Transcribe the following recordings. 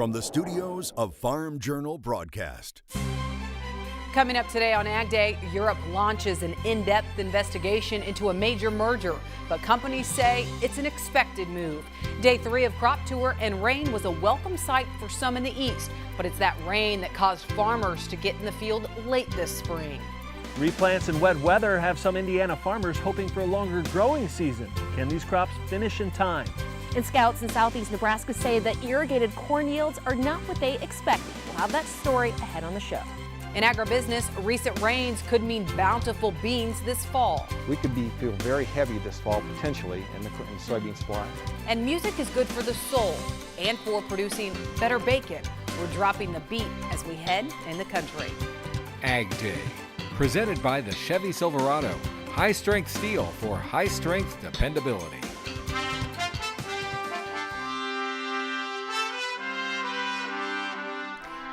from the studios of Farm Journal Broadcast. Coming up today on AgDay, Europe launches an in-depth investigation into a major merger, but companies say it's an expected move. Day 3 of crop tour, and rain was a welcome sight for some in the east, but it's that rain that caused farmers to get in the field late this spring. Replants and wet weather have some Indiana farmers hoping for a longer growing season. Can these crops finish in time? And scouts in southeast Nebraska say that irrigated corn yields are not what they expected. We'll have that story ahead on the show. In agribusiness, recent rains could mean bountiful beans this fall. We could feel very heavy this fall potentially in the soybean supply. And music is good for the soul and for producing better bacon. We're dropping the beat as we head in the country. AgDay, presented by the Chevy Silverado. High-strength steel for high-strength dependability.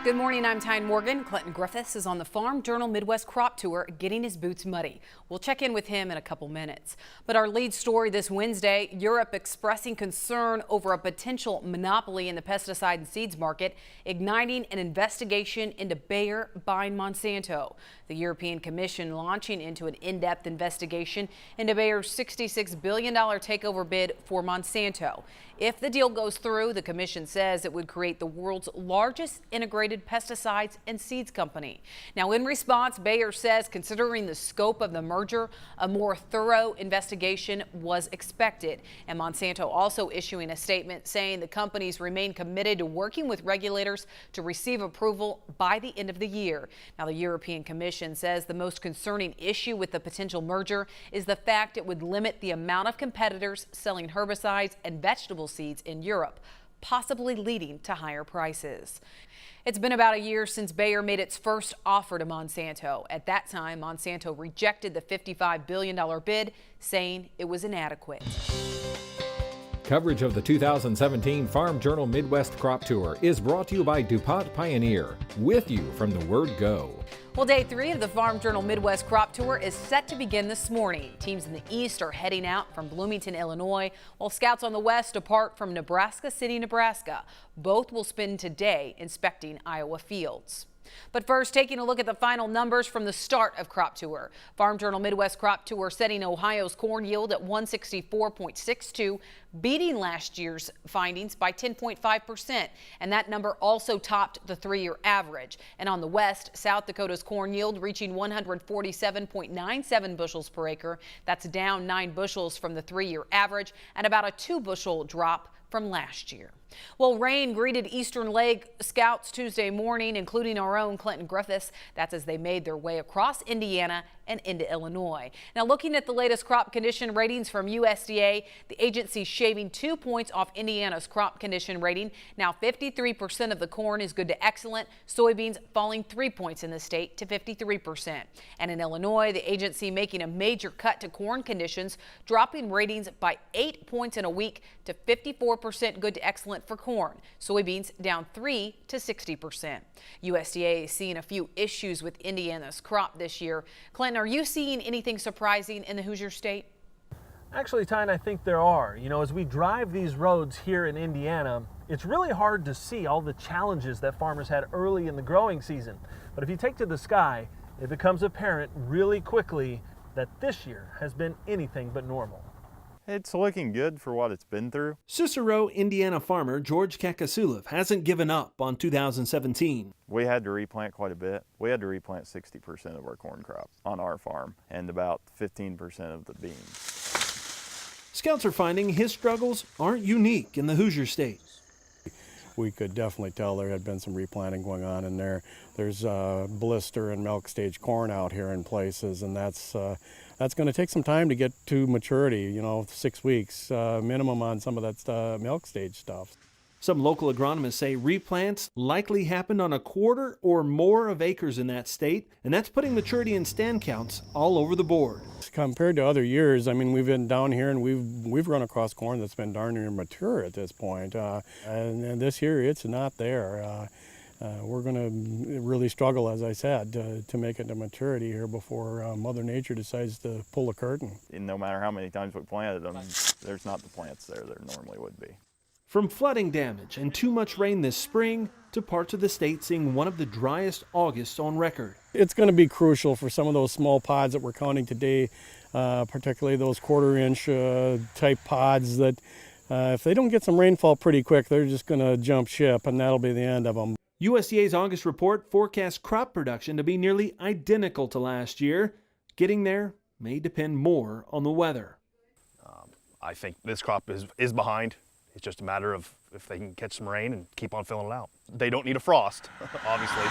Good morning, I'm Tyne Morgan. Clinton Griffiths is on the Farm Journal Midwest Crop Tour getting his boots muddy. We'll check in with him in a couple minutes. But our lead story this Wednesday, Europe expressing concern over a potential monopoly in the pesticide and seeds market, igniting an investigation into Bayer buying Monsanto. The European Commission launching into an in-depth investigation into Bayer's $66 billion takeover bid for Monsanto. If the deal goes through, the commission says it would create the world's largest integrated pesticides and seeds company. Now, in response, Bayer says considering the scope of the merger, a more thorough investigation was expected. And Monsanto also issuing a statement saying the companies remain committed to working with regulators to receive approval by the end of the year. Now, the European Commission says the most concerning issue with the potential merger is the fact it would limit the amount of competitors selling herbicides and vegetable seeds in Europe, possibly leading to higher prices. It's been about a year since Bayer made its first offer to Monsanto. At that time, Monsanto rejected the $55 billion bid, saying it was inadequate. Coverage of the 2017 Farm Journal Midwest Crop Tour is brought to you by DuPont Pioneer, with you from the word go. Well, day 3 of the Farm Journal Midwest Crop Tour is set to begin this morning. Teams in the east are heading out from Bloomington, Illinois, while scouts on the west depart from Nebraska City, Nebraska. Both will spend today inspecting Iowa fields. But first, taking a look at the final numbers from the start of Crop Tour. Farm Journal Midwest Crop Tour setting Ohio's corn yield at 164.62, beating last year's findings by 10.5%. And that number also topped the 3-year average. And on the west, South Dakota's corn yield reaching 147.97 bushels per acre. That's down 9 bushels from the 3-year average and about a 2-bushel drop from last year. Well, rain greeted Eastern Leg scouts Tuesday morning, including our own Clinton Griffiths. That's as they made their way across Indiana and into Illinois. Now, looking at the latest crop condition ratings from USDA, the agency shaving 2 points off Indiana's crop condition rating. Now 53% of the corn is good to excellent. Soybeans falling 3 points in the state to 53%. And in Illinois, the agency making a major cut to corn conditions, dropping ratings by 8 points in a week to 54% good to excellent for corn. Soybeans down 3 to 60%. USDA is seeing a few issues with Indiana's crop this year. Clinton, are you seeing anything surprising in the Hoosier State? Actually, Tyne, I think there are. You know, as we drive these roads here in Indiana, it's really hard to see all the challenges that farmers had early in the growing season. But if you take to the sky, it becomes apparent really quickly that this year has been anything but normal. It's looking good for what it's been through. Cicero, Indiana farmer George Kakasulev hasn't given up on 2017. We had to replant quite a bit. We had to replant 60% of our corn crop on our farm and about 15% of the beans. Scouts are finding his struggles aren't unique in the Hoosier State. We could definitely tell there had been some replanting going on in there. There's blister and milk stage corn out here in places, and that's going to take some time to get to maturity, you know, 6 weeks minimum on some of that milk stage stuff. Some local agronomists say replants likely happened on a quarter or more of acres in that state, and that's putting maturity and stand counts all over the board. Compared to other years, I mean, we've been down here and we've run across corn that's been darn near mature at this point, and this year it's not there. We're going to really struggle, as I said, to make it to maturity here before Mother Nature decides to pull the curtain. And no matter how many times we planted them, there's not the plants there normally would be. From flooding damage and too much rain this spring to parts of the state seeing one of the driest Augusts on record. It's going to be crucial for some of those small pods that we're counting today, particularly those quarter-inch type pods that if they don't get some rainfall pretty quick, they're just going to jump ship, and that'll be the end of them. USDA's August report forecasts crop production to be nearly identical to last year. Getting there may depend more on the weather. I think this crop is behind. It's just a matter of if they can catch some rain and keep on filling it out. They don't need a frost, obviously.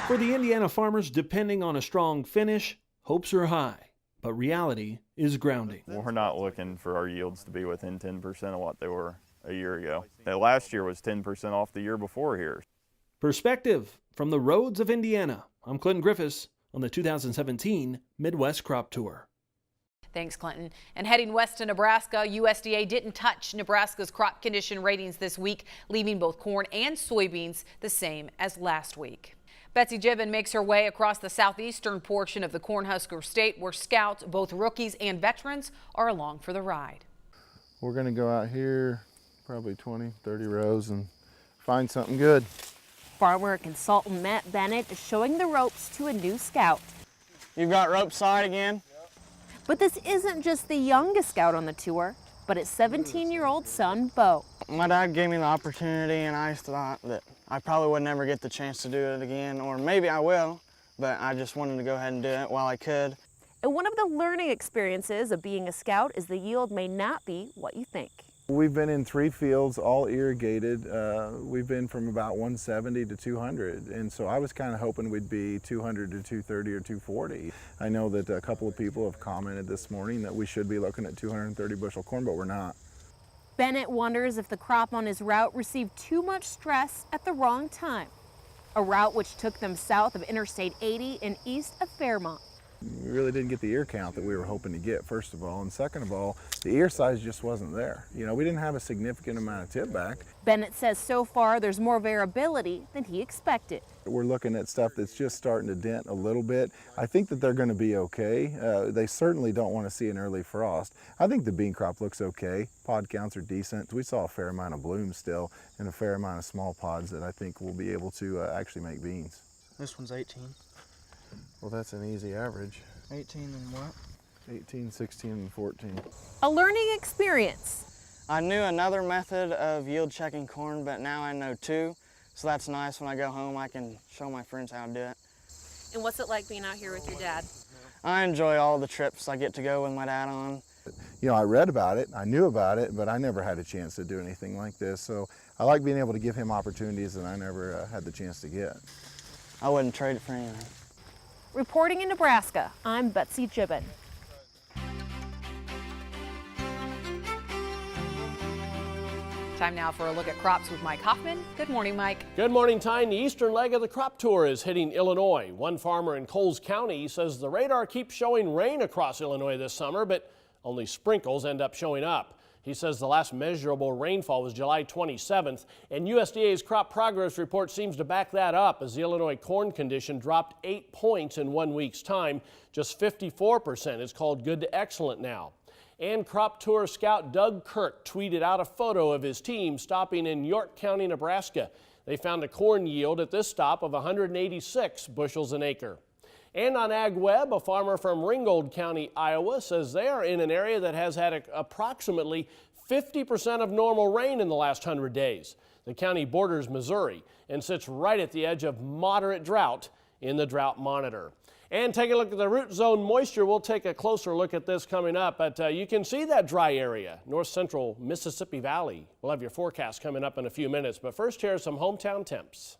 For the Indiana farmers depending on a strong finish, hopes are high, but reality is grounding. We're not looking for our yields to be within 10% of what they were a year ago. Last year was 10% off the year before here. Perspective from the roads of Indiana. I'm Clinton Griffiths on the 2017 Midwest Crop Tour. Thanks, Clinton. And heading west to Nebraska, USDA didn't touch Nebraska's crop condition ratings this week, leaving both corn and soybeans the same as last week. Betsy Gibbon makes her way across the southeastern portion of the Cornhusker State, where scouts, both rookies and veterans, are along for the ride. We're going to go out here probably 20, 30 rows and find something good. Farmer consultant Matt Bennett is showing the ropes to a new scout. You've got rope side again? But this isn't just the youngest scout on the tour, but his 17-year-old son, Bo. My dad gave me the opportunity, and I thought that I probably would never get the chance to do it again, or maybe I will, but I just wanted to go ahead and do it while I could. And one of the learning experiences of being a scout is the yield may not be what you think. We've been in 3 fields, all irrigated. We've been from about 170 to 200, and so I was kind of hoping we'd be 200 to 230 or 240. I know that a couple of people have commented this morning that we should be looking at 230 bushel corn, but we're not. Bennett wonders if the crop on his route received too much stress at the wrong time. A route which took them south of Interstate 80 and east of Fairmont. We really didn't get the ear count that we were hoping to get, first of all, and second of all, the ear size just wasn't there. You know, we didn't have a significant amount of tip back. Bennett says so far there's more variability than he expected. We're looking at stuff that's just starting to dent a little bit. I think that they're going to be okay. They certainly don't want to see an early frost. I think the bean crop looks okay. Pod counts are decent. We saw a fair amount of bloom still and a fair amount of small pods that I think will be able to actually make beans. This one's 18. Well, that's an easy average. 18 and what? 18, 16, and 14. A learning experience. I knew another method of yield checking corn, but now I know 2. So that's nice. When I go home, I can show my friends how to do it. And what's it like being out here with your dad? I enjoy all the trips I get to go with my dad on. You know, I read about it, I knew about it, but I never had a chance to do anything like this. So I like being able to give him opportunities that I never had the chance to get. I wouldn't trade it for anything. Reporting in Nebraska, I'm Betsy Gibbon. Time now for a look at crops with Mike Hoffman. Good morning, Mike. Good morning, Tyne. The eastern leg of the crop tour is hitting Illinois. One farmer in Coles County says the radar keeps showing rain across Illinois this summer, but only sprinkles end up showing up. He says the last measurable rainfall was July 27th, and USDA's crop progress report seems to back that up as the Illinois corn condition dropped 8 points in 1 week's time. Just 54% is called good to excellent now. And crop tour scout Doug Kirk tweeted out a photo of his team stopping in York County, Nebraska. They found a corn yield at this stop of 186 bushels an acre. And on AgWeb, a farmer from Ringgold County, Iowa, says they are in an area that has had approximately 50% of normal rain in the last 100 days. The county borders Missouri and sits right at the edge of moderate drought in the drought monitor. And take a look at the root zone moisture. We'll take a closer look at this coming up, but you can see that dry area, north central Mississippi Valley. We'll have your forecast coming up in a few minutes, but first here are some hometown temps.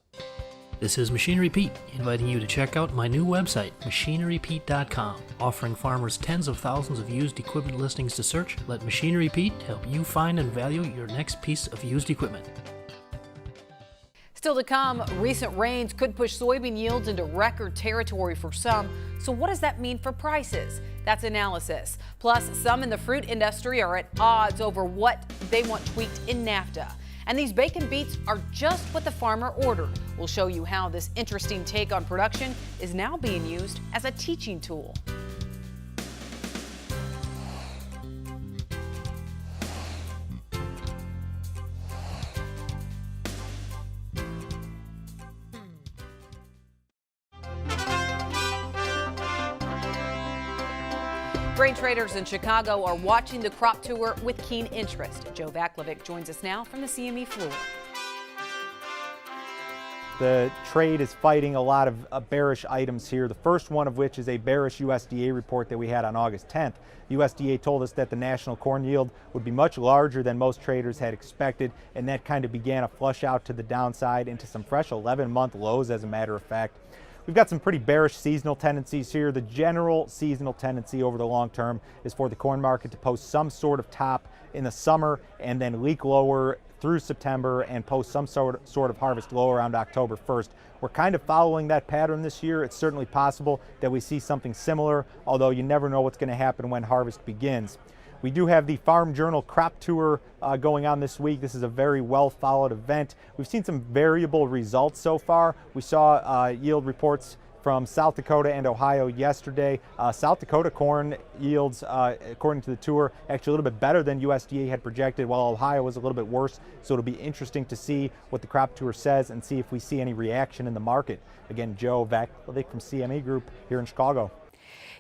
This is Machinery Pete, inviting you to check out my new website, machinerypete.com. Offering farmers tens of thousands of used equipment listings to search, let Machinery Pete help you find and value your next piece of used equipment. Still to come, recent rains could push soybean yields into record territory for some. So what does that mean for prices? That's analysis. Plus, some in the fruit industry are at odds over what they want tweaked in NAFTA. And these bacon beets are just what the farmer ordered. We'll show you how this interesting take on production is now being used as a teaching tool. Grain traders in Chicago are watching the crop tour with keen interest. Joe Vaklovic joins us now from the CME floor. The trade is fighting a lot of bearish items here, the first one of which is a bearish USDA report that we had on August 10th. USDA told us that the national corn yield would be much larger than most traders had expected, and that kind of began a flush out to the downside into some fresh 11-month lows, as a matter of fact. We've got some pretty bearish seasonal tendencies here. The general seasonal tendency over the long term is for the corn market to post some sort of top in the summer and then leak lower through September and post some sort of harvest low around October 1st. We're kind of following that pattern this year. It's certainly possible that we see something similar, although you never know what's going to happen when harvest begins. We do have the Farm Journal Crop Tour going on this week. This is a very well followed event. We've seen some variable results so far. We saw yield reports from South Dakota and Ohio yesterday. South Dakota corn yields, according to the tour, actually a little bit better than USDA had projected, while Ohio was a little bit worse. So it'll be interesting to see what the crop tour says and see if we see any reaction in the market. Again, Joe Vaklovic from CME Group here in Chicago.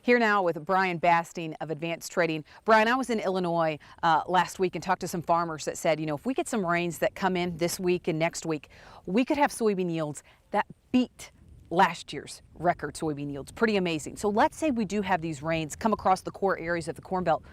Here now with Brian Basting of Advanced Trading. Brian, I was in Illinois last week and talked to some farmers that said, you know, if we get some rains that come in this week and next week, we could have soybean yields that beat last year's record soybean yields. Pretty amazing. So let's say we do have these rains come across the core areas of the Corn Belt.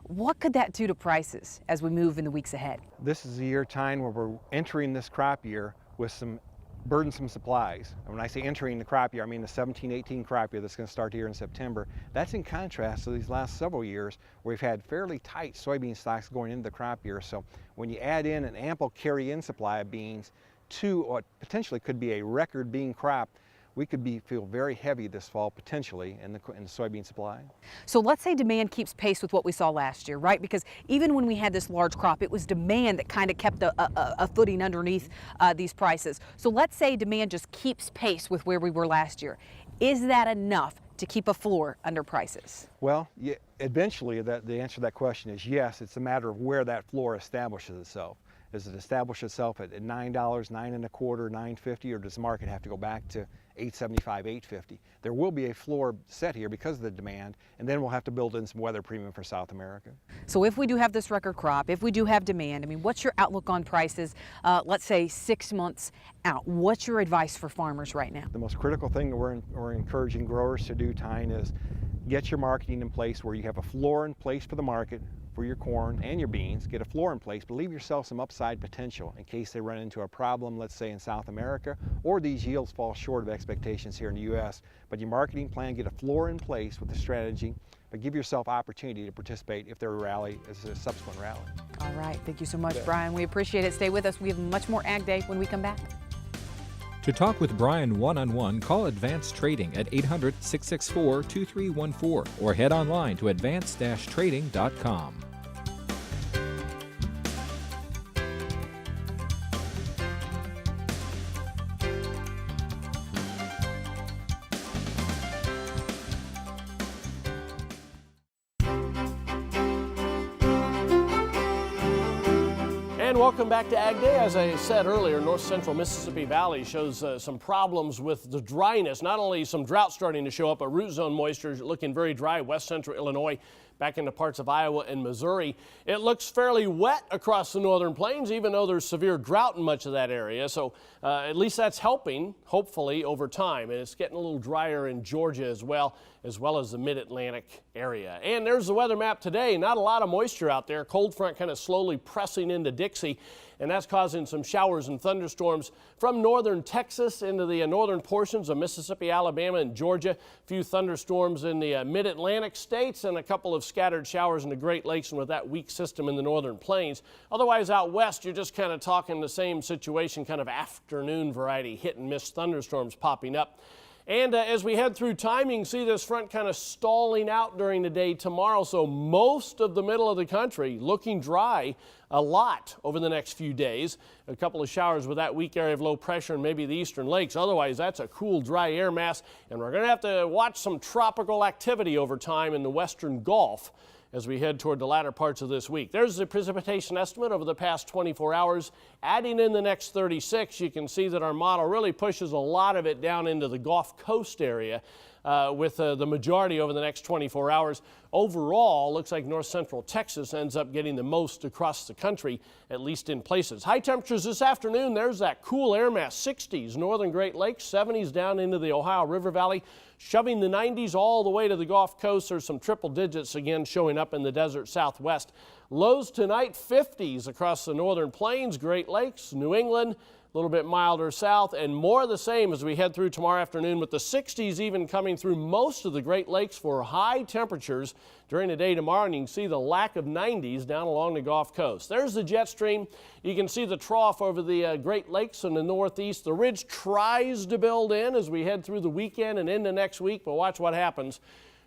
What could that do to prices as we move in the weeks ahead? This is a year time where we're entering this crop year with some burdensome supplies. And when I say entering the crop year, I mean the 17-18 crop year that's going to start here in September. That's in contrast to these last several years where we've had fairly tight soybean stocks going into the crop year. So when you add in an ample carry-in supply of beans to what potentially could be a record bean crop, we could feel very heavy this fall potentially in the soybean supply. So let's say demand keeps pace with what we saw last year, right? Because even when we had this large crop, it was demand that kind of kept a footing underneath these prices. So let's say demand just keeps pace with where we were last year. Is that enough to keep a floor under prices? Well, yeah, eventually the answer to that question is yes. It's a matter of where that floor establishes itself. Does it establish itself at $9, $9.25, $9.50, or does the market have to go back to $8.75, $8.50? There will be a floor set here because of the demand, and then we'll have to build in some weather premium for South America. So if we do have this record crop, if we do have demand, I mean, what's your outlook on prices, let's say 6 months out? What's your advice for farmers right now? The most critical thing that we're encouraging growers to do, Tyne, is get your marketing in place where you have a floor in place for the market for your corn and your beans. Get a floor in place, but leave yourself some upside potential in case they run into a problem, let's say in South America, or these yields fall short of expectations here in the U.S. But your marketing plan, get a floor in place with the strategy, but give yourself opportunity to participate if there a rally is a subsequent rally. All right, thank you so much, Brian. We appreciate it. Stay with us. We have much more Ag Day when we come back. To talk with Brian one-on-one, call Advanced Trading at 800-664-2314 or head online to advanced-trading.com. And welcome back to Ag Day. As I said earlier, north central Mississippi Valley shows some problems with the dryness. Not only some drought starting to show up, but root zone moisture looking very dry. West central Illinois, back into parts of Iowa and Missouri. It looks fairly wet across the northern plains, even though there's severe drought in much of that area. So at least that's helping, hopefully, over time. And it's getting a little drier in Georgia as well as the mid-Atlantic area. And there's the weather map today. Not a lot of moisture out there. Cold front kind of slowly pressing into Dixie, and that's causing some showers and thunderstorms from northern Texas into the northern portions of Mississippi, Alabama, and Georgia. A few thunderstorms in the mid-Atlantic states and a couple of scattered showers in the Great Lakes and with that weak system in the northern plains. Otherwise, out west, you're just kind of talking the same situation, kind of afternoon variety, hit and miss thunderstorms popping up. And as we head through time, you can see this front kind of stalling out during the day tomorrow. So most of the middle of the country looking dry a lot over the next few days. A couple of showers with that weak area of low pressure and maybe the eastern lakes. Otherwise, that's a cool, dry air mass. And we're going to have to watch some tropical activity over time in the western Gulf as we head toward the latter parts of this week. There's the precipitation estimate over the past 24 hours. Adding in the next 36, you can see that our model really pushes a lot of it down into the Gulf Coast area. with the majority over the next 24 hours. Overall, looks like north central Texas ends up getting the most across the country, at least in places. High temperatures this afternoon. There's that cool air mass, 60s, northern Great Lakes, 70s down into the Ohio River Valley, shoving the 90s all the way to the Gulf Coast. There's some triple digits again showing up in the desert Southwest. Lows tonight, 50s across the northern plains, Great Lakes, New England, a little bit milder south, and more of the same as we head through tomorrow afternoon, with the 60s even coming through most of the Great Lakes for high temperatures during the day tomorrow. And you can see the lack of 90s down along the Gulf Coast. There's the jet stream. You can see the trough over the Great Lakes in the northeast. The ridge tries to build in as we head through the weekend and into next week, but watch what happens.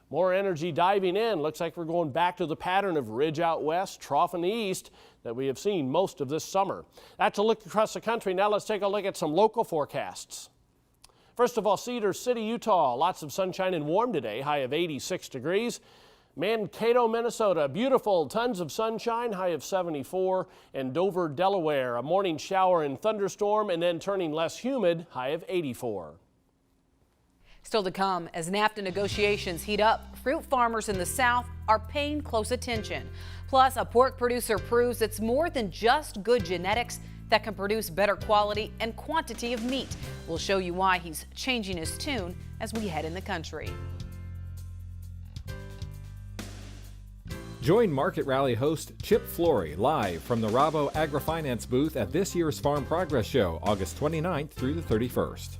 More energy diving in. Looks like we're going back to the pattern of ridge out west, trough in the east that we have seen most of this summer. That's a look across the country. Now let's take a look at some local forecasts. First of all, Cedar City, Utah. Lots of sunshine and warm today, high of 86 degrees. Mankato, Minnesota, beautiful, tons of sunshine, high of 74. And Dover, Delaware, a morning shower and thunderstorm, and then turning less humid, high of 84. Still to come, as NAFTA negotiations heat up, fruit farmers in the South are paying close attention. Plus, a pork producer proves it's more than just good genetics that can produce better quality and quantity of meat. We'll show you why he's changing his tune as we head in the country. Join Market Rally host Chip Flory live from the Rabo AgriFinance booth at this year's Farm Progress Show, August 29th through the 31st.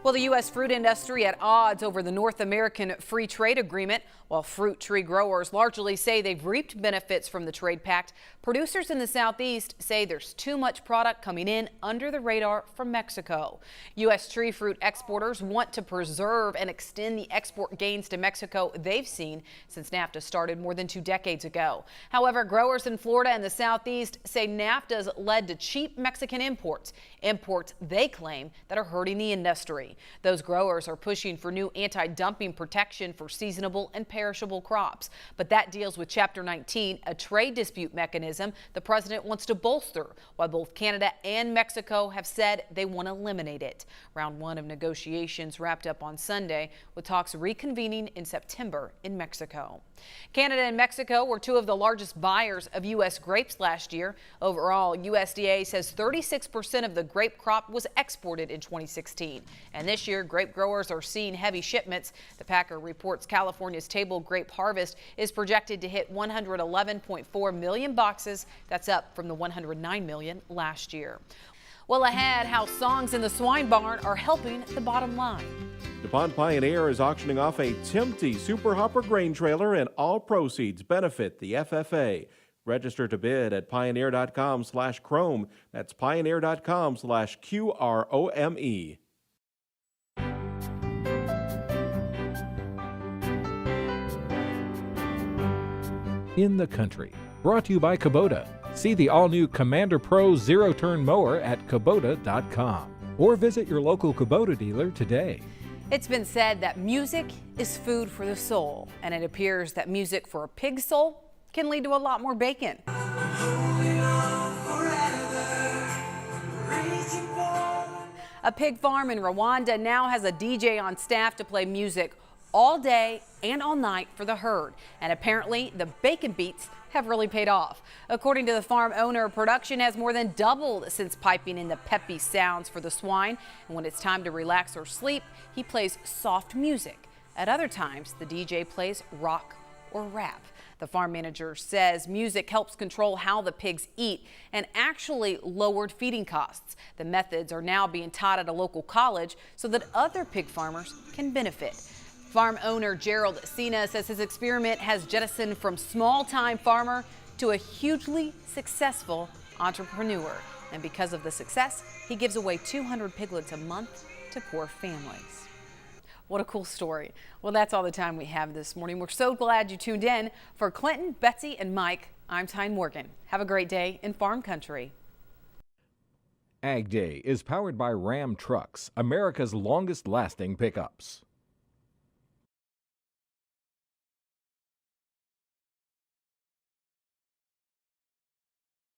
Well, the U.S. fruit industry at odds over the North American Free Trade Agreement. While fruit tree growers largely say they've reaped benefits from the trade pact, producers in the Southeast say there's too much product coming in under the radar from Mexico. U.S. tree fruit exporters want to preserve and extend the export gains to Mexico they've seen since NAFTA started more than 2 decades ago. However, growers in Florida and the Southeast say NAFTA's led to cheap Mexican imports they claim that are hurting the industry. Those growers are pushing for new anti-dumping protection for seasonable and perishable crops. But that deals with Chapter 19, a trade dispute mechanism the president wants to bolster, while both Canada and Mexico have said they want to eliminate it. Round 1 of negotiations wrapped up on Sunday, with talks reconvening in September in Mexico. Canada and Mexico were 2 of the largest buyers of U.S. grapes last year. Overall, USDA says 36% of the grape crop was exported in 2016. And this year, grape growers are seeing heavy shipments. The Packer reports California's table grape harvest is projected to hit 111.4 million boxes. That's up from the 109 million last year. Well, ahead, how songs in the swine barn are helping the bottom line. DuPont Pioneer is auctioning off a Timty Super Hopper grain trailer, and all proceeds benefit the FFA. Register to bid at pioneer.com/chrome. That's pioneer.com/QROME. In the country. Brought to you by Kubota. See the all-new Commander Pro zero-turn mower at Kubota.com or visit your local Kubota dealer today. It's been said that music is food for the soul, and it appears that music for a pig's soul can lead to a lot more bacon. A pig farm in Rwanda now has a DJ on staff to play music all day and all night for the herd, and apparently the bacon beats have really paid off. According to the farm owner, production has more than doubled since piping in the peppy sounds for the swine, and when it's time to relax or sleep, he plays soft music. At other times, the DJ plays rock or rap. The farm manager says music helps control how the pigs eat and actually lowered feeding costs. The methods are now being taught at a local college so that other pig farmers can benefit. Farm owner Gerald Sina says his experiment has jettisoned from small-time farmer to a hugely successful entrepreneur. And because of the success, he gives away 200 piglets a month to poor families. What a cool story. Well, that's all the time we have this morning. We're so glad you tuned in. For Clinton, Betsy, and Mike, I'm Tyne Morgan. Have a great day in farm country. AgDay is powered by Ram Trucks, America's longest-lasting pickups.